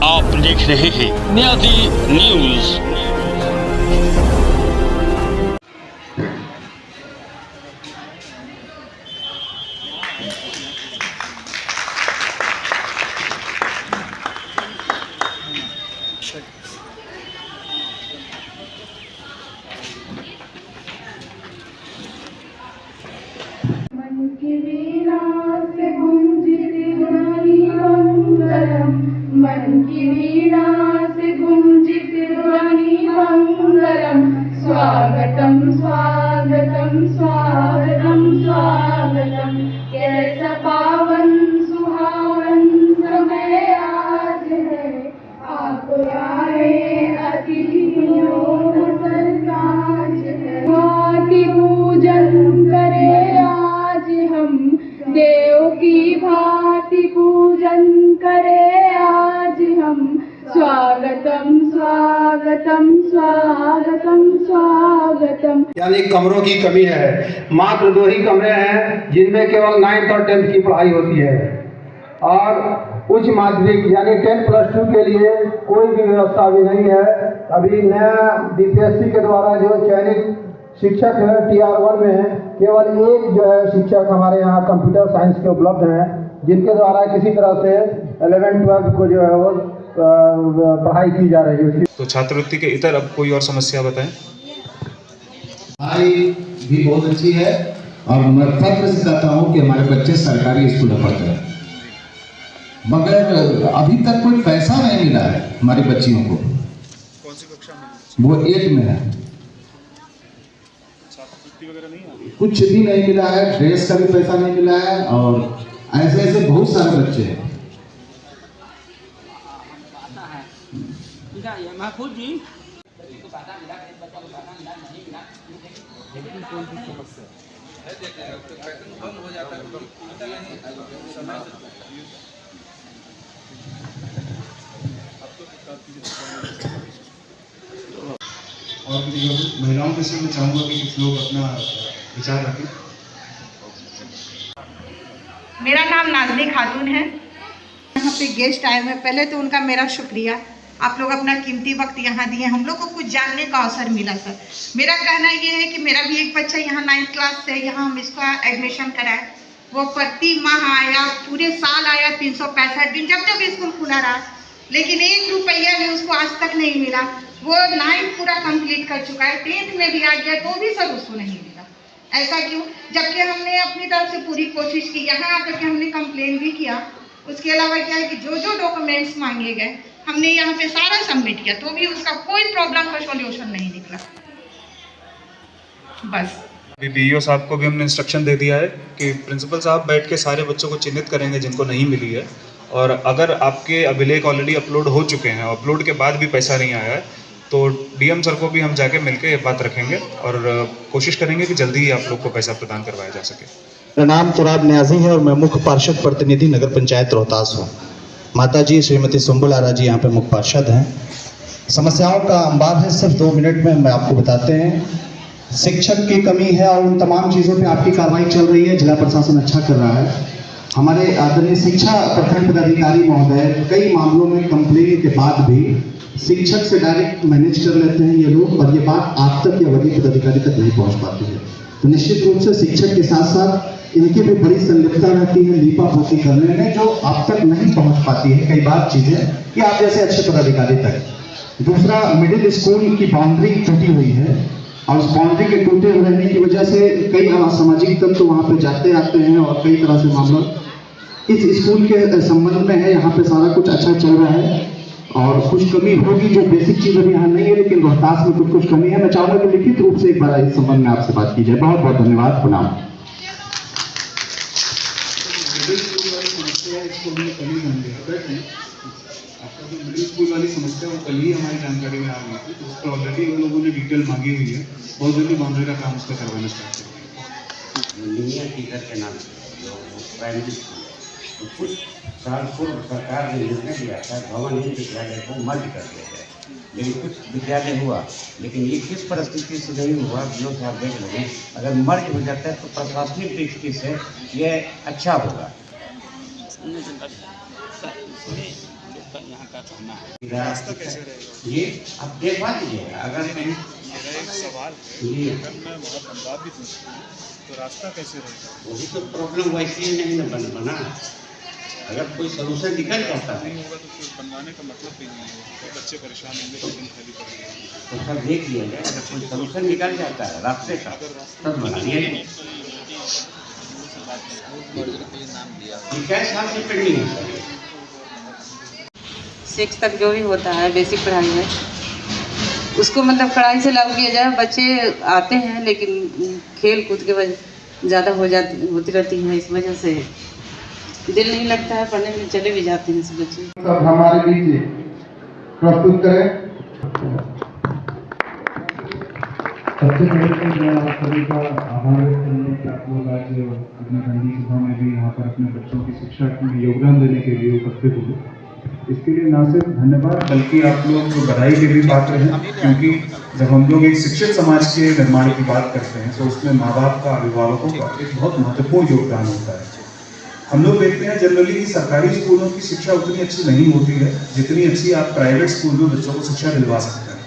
आप देख रहे हैं बुनियादी न्यूज। मन की वीणा से गुंजित ध्वनि मंगलम, स्वागतम स्वागतम स्वागतम स्वागतम। कैसा पावन सुहावन समय आज है, आप आए अतिथियों सरताज है। भांति पूजन करे आज हम, देव की भांति पूजन करे आज हम। स्वागतम स्वागतम स्वागतम स्वागतम। यानी कमरों की कमी है। मात्र 2 ही कमरे हैं जिनमें केवल 9th और 10th की पढ़ाई होती है, और उच्च माध्यमिक यानी 10+2 के लिए कोई भी व्यवस्था अभी नहीं है। अभी नया DPSC के द्वारा जो चयनित शिक्षक है TR1 में केवल एक जो है शिक्षक हमारे यहाँ कंप्यूटर साइंस के उपलब्ध हैं, जिनके द्वारा किसी तरह से 11th-12th को जो है वो पढ़ाई की जा रही है। तो छात्रवृत्ति के इतर अब कोई और समस्या बताएं। पढ़ाई भी बहुत अच्छी है और मैं फख्र से कहता हूँ कि हमारे बच्चे सरकारी स्कूल में पढ़ते हैं, मगर अभी तक कोई पैसा नहीं मिला है हमारी बच्चियों को। कौन सी कक्षा में? वो 8 में है। छात्रवृत्ति वगैरह नहीं आ रही? कुछ भी नहीं मिला है, ड्रेस का भी पैसा नहीं मिला है, और ऐसे ऐसे बहुत सारे बच्चे हैं। महफूज जी और महिलाओं के साथ मैं चाहूँगा कि कुछ लोग अपना विचार रखें। मेरा नाम नाज़नी खातून है। यहाँ पे गेस्ट आए हुए, पहले तो उनका मेरा शुक्रिया। आप लोग अपना कीमती वक्त यहाँ दिए, हम लोग को कुछ जानने का अवसर मिला सर। मेरा कहना ये है कि मेरा भी एक बच्चा यहाँ 9th क्लास से यहाँ हम इसका एडमिशन कराए। वो प्रति माह आया, पूरे साल आया, 365 दिन जब जब स्कूल खुला रहा, लेकिन 1 रुपया भी उसको आज तक नहीं मिला। वो 9th पूरा कंप्लीट कर चुका है, 10th में भी आ गया तो भी सर उसको नहीं मिला। ऐसा क्यों? जबकि हमने अपनी तरफ से पूरी कोशिश की, यहाँ आकर के हमने कंप्लेन भी किया। उसके अलावा क्या है कि जो जो डॉक्यूमेंट्स मांगे गए हमने यहाँ पे सारा सबमिट किया, तो भी उसका कोई प्रॉब्लम का सॉल्यूशन नहीं निकला। बस अभी BEO साहब को भी हमने इंस्ट्रक्शन दे दिया है कि प्रिंसिपल साहब बैठ के सारे बच्चों को चिन्हित करेंगे जिनको नहीं मिली है, और अगर आपके अभिलेख ऑलरेडी अपलोड हो चुके हैं, अपलोड के बाद भी पैसा नहीं आया है, तो DM सर को भी हम जाके मिलके ये बात रखेंगे और कोशिश करेंगे कि जल्दी ही आप लोग को पैसा प्रदान करवाया जा सके। मेरा नाम तुराब न्याजी है और मैं मुख्य पार्षद प्रतिनिधि नगर पंचायत रोहतास हूँ। माताजी श्रीमती सुंबुल आरा जी यहाँ पे मुख्य पार्षद हैं। समस्याओं का अंबार है, सिर्फ 2 मिनट में मैं आपको बताते हैं। शिक्षक की कमी है और उन तमाम चीज़ों पे आपकी कार्रवाई चल रही है, जिला प्रशासन अच्छा कर रहा है। हमारे आदरणीय शिक्षा प्रखंड पदाधिकारी महोदय कई मामलों में कंप्लेन के बाद भी शिक्षक से डायरेक्ट मैनेज कर लेते हैं ये लोग, और ये बात आप तक या वरीय पदाधिकारी तक नहीं पहुँच पाती है। तो निश्चित रूप से शिक्षक के साथ साथ इनकी भी बड़ी संलिप्तता रहती है लीपा पोती करने में, जो आप तक नहीं पहुंच पाती है कई बार चीजें, कि आप जैसे अच्छे पदाधिकारी तक। दूसरा, मिडिल स्कूल की बाउंड्री टूटी हुई है, और उस बाउंड्री के टूटे रहने की वजह से कई असामाजिक तत्व वहाँ पे जाते आते हैं और कई तरह से मामला इस स्कूल के संबंध में है। यहाँ पे सारा कुछ अच्छा चल रहा है और कुछ कमी होगी, जो बेसिक चीज अभी यहाँ नहीं है, लेकिन रोहतास में कुछ कमी है। मैं चाहूँगा कि लिखित रूप से एक बार इस संबंध में आपसे बात की जाए। बहुत बहुत धन्यवाद। प्रणाम। आपका जो मिडिल स्कूल वाली समस्या वो कल ही हमारी जानकारी में आ गई थी, तो उस पर ऑलरेडी हम लोगों ने डिटेल मांगी हुई है। बहुत जल्दी बाउंड्री का काम उसका करवाना स्टार्ट करेंगे। जूनियर टीचर के नाम जो प्राइमरी स्कूल, तो कुछ साल पूर्व सरकार ने निर्णय दिया था भवन हिंद विद्यालय को मर्ज कर दिया जाए, लेकिन कुछ विद्यालय हुआ, लेकिन ये किस परिस्थिति से नहीं हुआ जो आप देख लेंगे। अगर मर्ज हो जाता है तो प्रशासनिक दृष्टि से ये अच्छा होगा। यहाँ का कहना है। रास्ता कैसे रहेगा? ये आप देखवा दीजिएगा अगर नहीं, मेरा एक सवाल है, जी अगर मैं वहाँ बनवा भी दूँ तो रास्ता कैसे रहेगा? वही तो प्रॉब्लम वैसे ही नहीं ना बना। अगर कोई सोल्यूशन निकल जाता है नहीं होगा तो फिर बनवाने का मतलब भी नहीं है, तो बच्चे परेशान होंगे, जमीन खाली पड़ेगी। तो सब देख लिया जाए, अगर कोई सोल्यूशन निकल जाता है रास्ते का तब बनाइए। क्या साल से पेंडिंग है सर? 6 तक जो भी होता है बेसिक पढ़ाई में उसको मतलब कड़ाई से लागू किया जाए। बच्चे आते हैं लेकिन खेल कूद के वजह ज़्यादा होती रहती है, इस वजह से दिल नहीं लगता है पढ़ने में, चले भी जाते हैं सब बच्चे। सब हमारे बीच प्रस्तुत करें। सबसे पहले तो मैं आप सभी का आभार व्यक्त करूँगा कि आप लोग आज अपने ठंडी सुबह में भी यहाँ पर अपने बच्चों की शिक्षा में योगदान देने के लिए उपस्थित हुए। इसके लिए ना सिर्फ धन्यवाद बल्कि आप लोग बधाई के भी पात्र हैं, क्योंकि जब हम लोग एक शिक्षित समाज के निर्माण की बात करते हैं तो उसमें माँ बाप का, अभिभावकों का एक बहुत महत्वपूर्ण योगदान होता है। हम लोग देखते हैं जनरली कि सरकारी स्कूलों की शिक्षा उतनी अच्छी नहीं होती है जितनी अच्छी आप प्राइवेट स्कूल में बच्चों को शिक्षा दिलवा सकते हैं।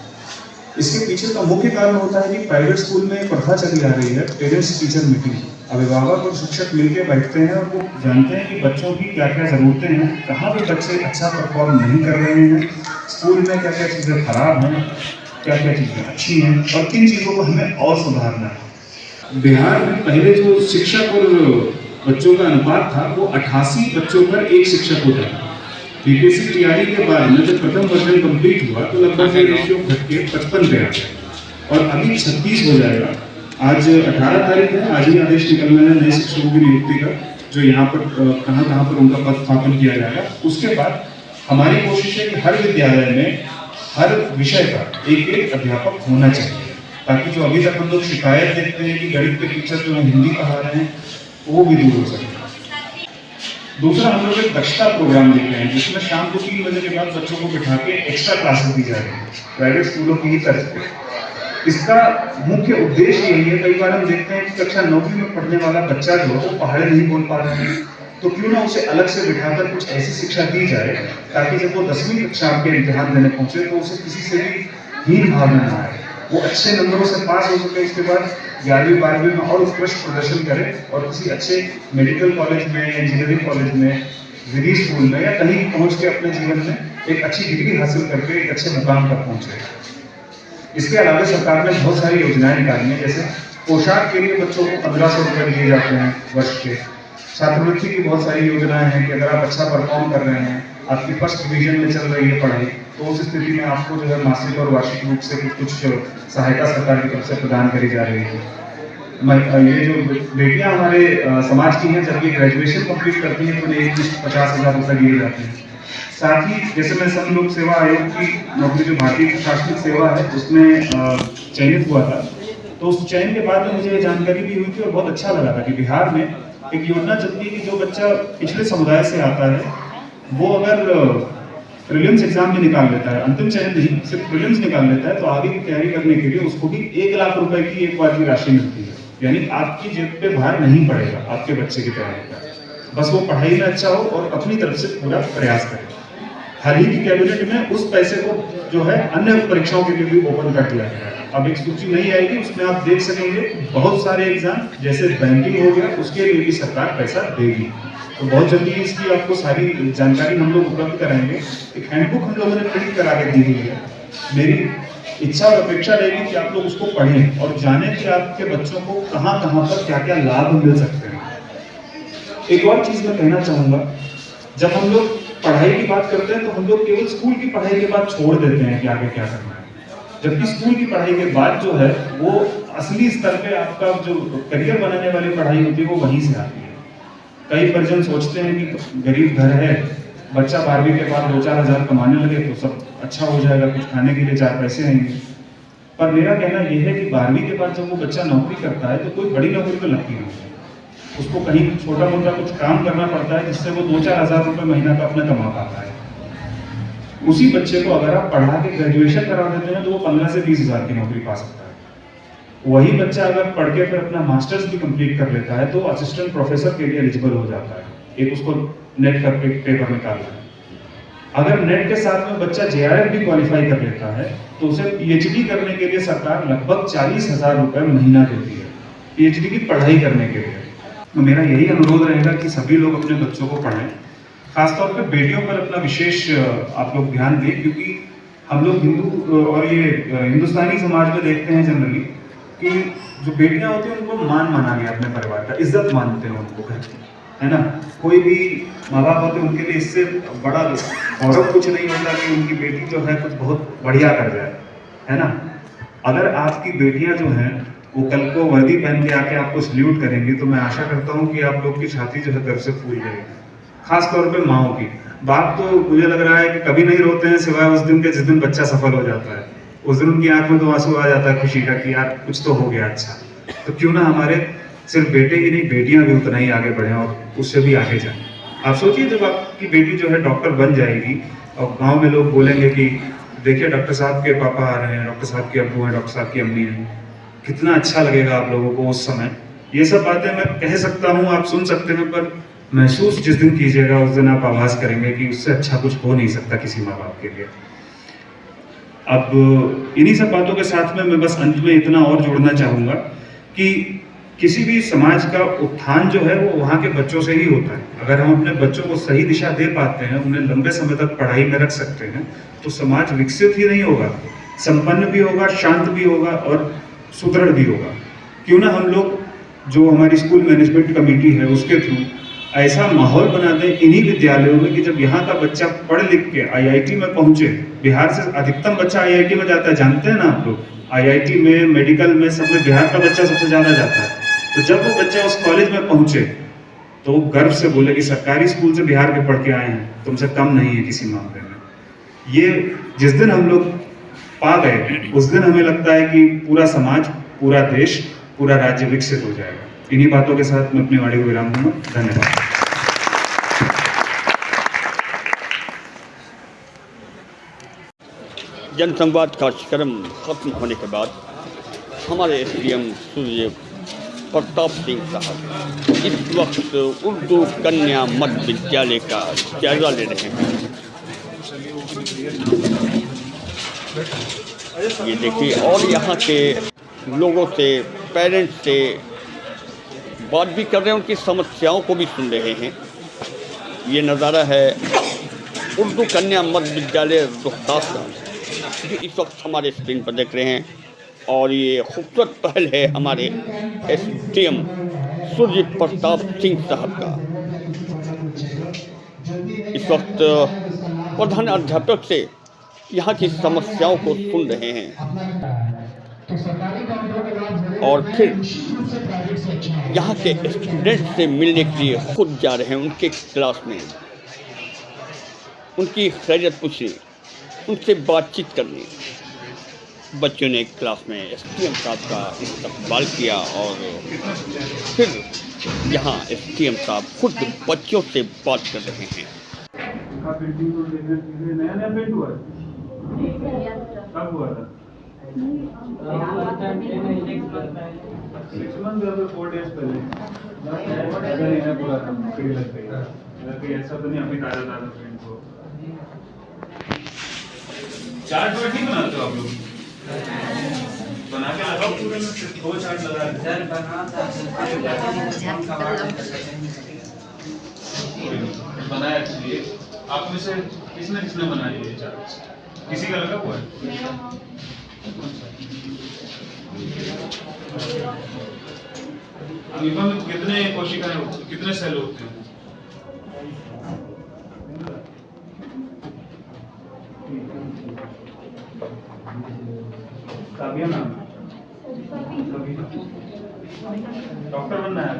इसके पीछे का मुख्य कारण होता है कि प्राइवेट स्कूल में प्रथा चली आ रही है पेरेंट्स टीचर मीटिंग। अभिभावक और शिक्षक मिलकर बैठते हैं और वो जानते हैं कि बच्चों की क्या क्या ज़रूरतें हैं, कहाँ पे बच्चे अच्छा परफॉर्म नहीं कर रहे हैं, स्कूल में क्या क्या चीज़ें खराब हैं, क्या क्या चीज़ें अच्छी हैं और किन चीज़ों को हमें और सुधारना है। बिहार में पहले जो शिक्षक और बच्चों का अनुपात था वो 88 बच्चों पर एक शिक्षक होता था। बीपीएससी तैयारी के बाद में जब प्रथम वर्षन कंप्लीट हुआ तो लगभग ये रेशियो घट के 55 पे आ गया और अभी 36 हो जाएगा। आज 18 तारीख है, आज ही आदेश निकलना है नए शिक्षकों की नियुक्ति का, जो यहाँ पर कहाँ पर उनका पद स्थापन किया जाएगा। उसके बाद हमारी कोशिश है कि हर विद्यालय में हर विषय का एक एक अध्यापक होना चाहिए, ताकि जो अभी तक हम लोग शिकायत देखते हैं कि गणित के टीचर जो हिंदी पढ़ा रहे हैं वो भी दूर हो सके। दूसरा, हम लोग एक दक्षता प्रोग्राम देख रहे हैं जिसमें शाम को 3 बजे के बाद बच्चों को बिठा के एक्स्ट्रा क्लासेस दी जा रही है प्राइवेट स्कूलों की ही तरफ से। इसका मुख्य उद्देश्य यही है, कई बार हम देखते हैं कि कक्षा 9वीं में पढ़ने वाला बच्चा जो है वो पहाड़े नहीं बोल पा रहे हैं, तो क्यों ना उसे अलग से बिठाकर कुछ ऐसी शिक्षा दी जाए ताकि जब वो 10वीं कक्षा के इम्तिहान देने पहुंचे तो उसे किसी से भी हीन भावना ना आए, वो अच्छे नंबरों से पास हो सके, इसके बाद 11वीं 12वीं में और उत्कृष्ट प्रदर्शन करे और किसी अच्छे मेडिकल कॉलेज में, इंजीनियरिंग कॉलेज में, विधि स्कूल में या कहीं पहुंच के अपने जीवन में एक अच्छी डिग्री हासिल करके एक अच्छे मुकाम पर पहुंचे। इसके अलावा सरकार ने बहुत सारी योजनाएं निकाली हैं, जैसे पोशाक के लिए बच्चों को 1500 रुपये दिए जाते हैं वर्ष के। छात्रवृत्ति की बहुत सारी योजनाएं हैं कि अगर आप अच्छा परफॉर्म कर रहे हैं, आपकी फर्स्ट डिवीजन में चल रही है पढ़ाई, तो उस स्थिति में आपको जो है मासिक और वार्षिक रूप से कुछ सहायता सरकार की तरफ से प्रदान करी जा रही है। ये जो बेटियां हमारे समाज की हैं, जब ये ग्रेजुएशन कंप्लीट करती हैं तो उन्हें 50,000 रुपये दिए जाते हैं। साथ ही जैसे मैं संघ लोक सेवा आयोग की नौकरी, जो भारतीय प्रशासनिक सेवा है, उसमें चयनित हुआ था, तो उस चयन के बाद में मुझे ये जानकारी भी हुई थी और बहुत अच्छा लगा था कि बिहार में एक योजना चलती है कि जो बच्चा पिछले समुदाय से आता है वो अगर प्रीलिम्स एग्जाम में निकाल लेता है, अंतिम चयन नहीं, सिर्फ प्रीलिम्स निकाल लेता है, तो आगे की तैयारी करने के लिए उसको भी 1 लाख रुपए की एक बार की राशि मिलती है। यानी आपकी जेब पे भार नहीं पड़ेगा आपके बच्चे की तैयारी का, बस वो पढ़ाई में अच्छा हो और अपनी तरफ से पूरा प्रयास करे। हाल ही की कैबिनेट में उस पैसे को जो है अन्य परीक्षाओं के लिए भी ओपन कर दिया गया है। अब एक सूची नहीं आएगी, उसमें आप देख सकेंगे बहुत सारे एग्जाम, जैसे बैंकिंग हो गया, उसके लिए भी सरकार पैसा देगी। तो बहुत जल्दी इसकी आपको सारी जानकारी हम लोग उपलब्ध कराएंगे। एक हैंडबुक हम लोगों ने प्रिंट करा के दी हुई है। मेरी इच्छा और अपेक्षा रहेगी कि आप लोग उसको पढ़ें और जानें कि आपके बच्चों को कहाँ कहाँ पर क्या क्या लाभ मिल सकते हैं। एक और चीज़ मैं कहना चाहूँगा, जब हम लोग पढ़ाई की बात करते हैं तो हम लोग केवल स्कूल की पढ़ाई के बाद छोड़ देते हैं कि आगे क्या करना है, जबकि स्कूल की पढ़ाई के बाद जो है वो असली स्तर पे आपका जो करियर बनाने वाली पढ़ाई होती है वो वहीं से आती है। कई परिजन सोचते हैं कि गरीब घर है, बच्चा 12वीं के बाद 2-4 हज़ार कमाने लगे तो सब अच्छा हो जाएगा, कुछ खाने के लिए 4 पैसे आएंगे। पर मेरा कहना यह है कि 12वीं के बाद जब वो बच्चा नौकरी करता है तो कोई बड़ी नौकरी तो लगती नहीं है, उसको कहीं छोटा मोटा कुछ काम करना पड़ता है जिससे वो 2-4 हज़ार रुपये महीना का अपना कमा पाता है। उसी बच्चे को अगर आप पढ़ा के ग्रेजुएशन करा देते हैं तो वो 15 से 20 हज़ार की नौकरी पा सकता है। वही बच्चा अगर पढ़ के फिर अपना मास्टर्स भी कंप्लीट कर लेता है तो असिस्टेंट प्रोफेसर के लिए एलिजिबल हो जाता है। एक उसको नेट करके पेपर निकालना है। अगर नेट के साथ में बच्चा JRF भी क्वालिफाई कर लेता है तो उसे PhD करने के लिए सरकार लगभग 40,000 रुपए महीना देती है PhD की पढ़ाई करने के लिए। तो मेरा यही अनुरोध रहेगा कि सभी लोग अपने बच्चों को पढ़ाएं, खासतौर पे बेटियों पर अपना विशेष आप लोग ध्यान दें, क्योंकि हम लोग हिंदू और ये हिंदुस्तानी समाज में देखते हैं जनरली कि जो बेटियां होती हैं उनको मान माना गया अपने परिवार का, इज्जत मानते हैं उनको घर की, है ना। कोई भी माँ बाप होते हैं उनके लिए इससे बड़ा गौरव कुछ नहीं होता कि उनकी बेटी जो है कुछ बहुत बढ़िया कर जाए, है ना। अगर आपकी बेटियां जो हैं वो कल को वर्दी पहन के आके आपको सल्यूट करेंगी तो मैं आशा करता हूँ कि आप लोग की छाती जो है गर्व से फूल जाएगी, खास तौर पे माओ की। बाप तो मुझे लग रहा है कि कभी नहीं रोते हैं सिवाय उस दिन के जिस दिन बच्चा सफल हो जाता है, उस दिन उनकी आंख में तो आंसू आ जाता है खुशी का कि यार कुछ तो हो गया अच्छा। तो क्यों ना हमारे सिर्फ बेटे ही नहीं बेटियां भी उतना ही आगे बढ़ें और उससे भी आगे जाएं। आप सोचिए जब आपकी बेटी जो है डॉक्टर बन जाएगी और गाँव में लोग बोलेंगे कि देखिए डॉक्टर साहब के पापा आ रहे हैं, डॉक्टर साहब के अब्बू हैं, डॉक्टर साहब की अम्मी हैं, कितना अच्छा लगेगा आप लोगों को उस समय। ये सब बातें मैं कह सकता हूँ, आप सुन सकते हैं, पर महसूस जिस दिन कीजिएगा उस दिन आप आवाज करेंगे कि उससे अच्छा कुछ हो नहीं सकता किसी माँ बाप के लिए। अब इन्हीं सब बातों के साथ में मैं बस अंत में इतना और जोड़ना चाहूँगा कि किसी भी समाज का उत्थान जो है वो वहाँ के बच्चों से ही होता है। अगर हम अपने बच्चों को सही दिशा दे पाते हैं, उन्हें लंबे समय तक पढ़ाई में रख सकते हैं, तो समाज विकसित ही नहीं होगा, संपन्न भी होगा, शांत भी होगा और सुदृढ़ भी होगा। क्यों ना हम लोग जो हमारी स्कूल मैनेजमेंट कमेटी है उसके थ्रू ऐसा माहौल बना दें इन्हीं विद्यालयों में कि जब यहाँ का बच्चा पढ़ लिख के IIT में पहुँचे, बिहार से अधिकतम बच्चा IIT में जाता है, जानते हैं ना आप लोग, IIT में, मेडिकल में, सब में बिहार का बच्चा सबसे ज़्यादा जाता है। तो जब वो बच्चा उस कॉलेज में पहुँचे तो वो गर्व से बोले कि सरकारी स्कूल से बिहार के पढ़ के आए हैं, तुमसे कम नहीं है किसी मामले में। ये जिस दिन हम लोग पा गए उस दिन हमें लगता है कि पूरा समाज, पूरा देश, पूरा राज्य विकसित हो जाएगा। इन्हीं बातों के साथ मैं अपनी वाणी को विराम दूंगा। धन्यवाद। जनसंवाद कार्यक्रम खत्म होने के बाद हमारे SDM सूर्य प्रताप सिंह साहब इस वक्त उर्दू कन्या मध्य विद्यालय का जायजा ले रहे हैं। ये देखिए, और यहाँ के लोगों से, पेरेंट्स से बात भी कर रहे हैं, उनकी समस्याओं को भी सुन रहे हैं। ये नज़ारा है उर्दू कन्या मध्य विद्यालय रोहतास का, जो इस वक्त हमारे स्क्रीन पर देख रहे हैं। और ये खूबसूरत पहल है हमारे SDM सूर्य प्रताप सिंह साहब का। इस वक्त प्रधान अध्यापक से यहाँ की समस्याओं को सुन रहे हैं और फिर यहाँ के स्टूडेंट से मिलने के लिए खुद जा रहे हैं, उनके क्लास में उनकी खैरियत पूछने, उनसे बातचीत करने। बच्चों ने क्लास में SDM साहब का इस्तकबाल किया और फिर यहाँ SDM साहब खुद बच्चों से बात कर रहे हैं। नया पेंट हुआ है? कब हुआ था? 6 months या 4 days पहले। ऐसा तो नहीं अभी ताजा पेंट को। चार्ट वार्ट नहीं बनाते हो आप लोग? बना के लगाओ पूरे में, 2 चार्ट लगा सर बनाया इसलिए। आप में से किसने बनाया ये चार्ट? किसी का लगा हुआ है? अमीबा में कितने कोशिकाएं, कितने सेल होते हैं? काबिया नाम, डॉक्टर बनना है,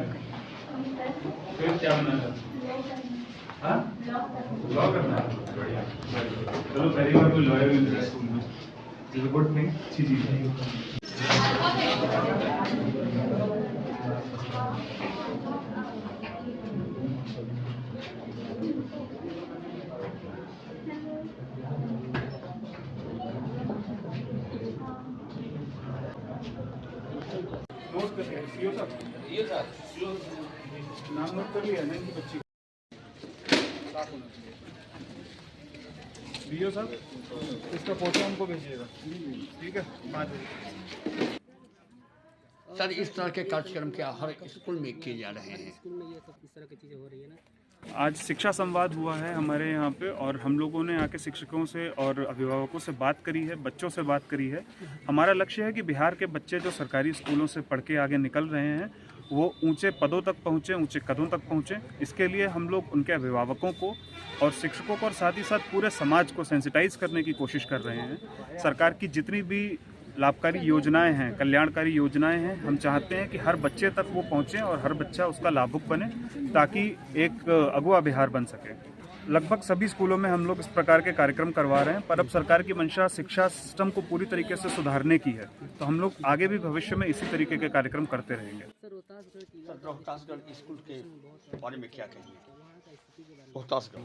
फिर क्या बनना है? हाँ, लॉ करना है। बढ़िया, चलो पहली बार कोई लॉयर मिल रहा है स्कूल में, इज अ गुड थिंग, अच्छी चीज है। नाम नोट कर लिया ना इनकी बच्ची, साफ होना चाहिए। डीओ साहब इसका फोटो हमको भेजिएगा, ठीक है? 5 बजे। सर, इस तरह के कार्यक्रम क्या हर स्कूल में किए जा रहे हैं? स्कूल में ये सब इस तरह की चीज़ें हो रही है ना। आज शिक्षा संवाद हुआ है हमारे यहाँ पे, और हम लोगों ने आके शिक्षकों से और अभिभावकों से बात करी है, बच्चों से बात करी है। हमारा लक्ष्य है कि बिहार के बच्चे जो सरकारी स्कूलों से पढ़ के आगे निकल रहे हैं वो ऊंचे पदों तक पहुँचें, ऊंचे कदों तक पहुँचें। इसके लिए हम लोग उनके अभिभावकों को और शिक्षकों को और साथ ही साथ पूरे समाज को सेंसिटाइज करने की कोशिश कर रहे हैं। सरकार की जितनी भी लाभकारी योजनाएं हैं, कल्याणकारी योजनाएं हैं, हम चाहते हैं कि हर बच्चे तक वो पहुँचें और हर बच्चा उसका लाभुक बने, ताकि एक अगुआ बिहार बन सके। लगभग सभी स्कूलों में हम लोग इस प्रकार के कार्यक्रम करवा रहे हैं, पर अब सरकार की मंशा शिक्षा सिस्टम को पूरी तरीके से सुधारने की है, तो हम लोग आगे भी भविष्य में इसी तरीके के कार्यक्रम करते रहेंगे। सर रोहतासगढ़ स्कूल के बारे में क्या कहेंगे?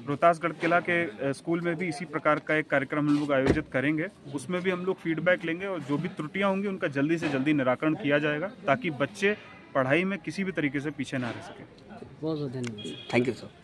रोहतासगढ़ किला के स्कूल में भी इसी प्रकार का एक कार्यक्रम हम लोग आयोजित करेंगे। उसमें भी हम लोग फीडबैक लेंगे और जो भी त्रुटियां होंगी उनका जल्दी से जल्दी निराकरण किया जाएगा, ताकि बच्चे पढ़ाई में किसी भी तरीके से पीछे ना रह सके। बहुत बहुत धन्यवाद। Thank you sir.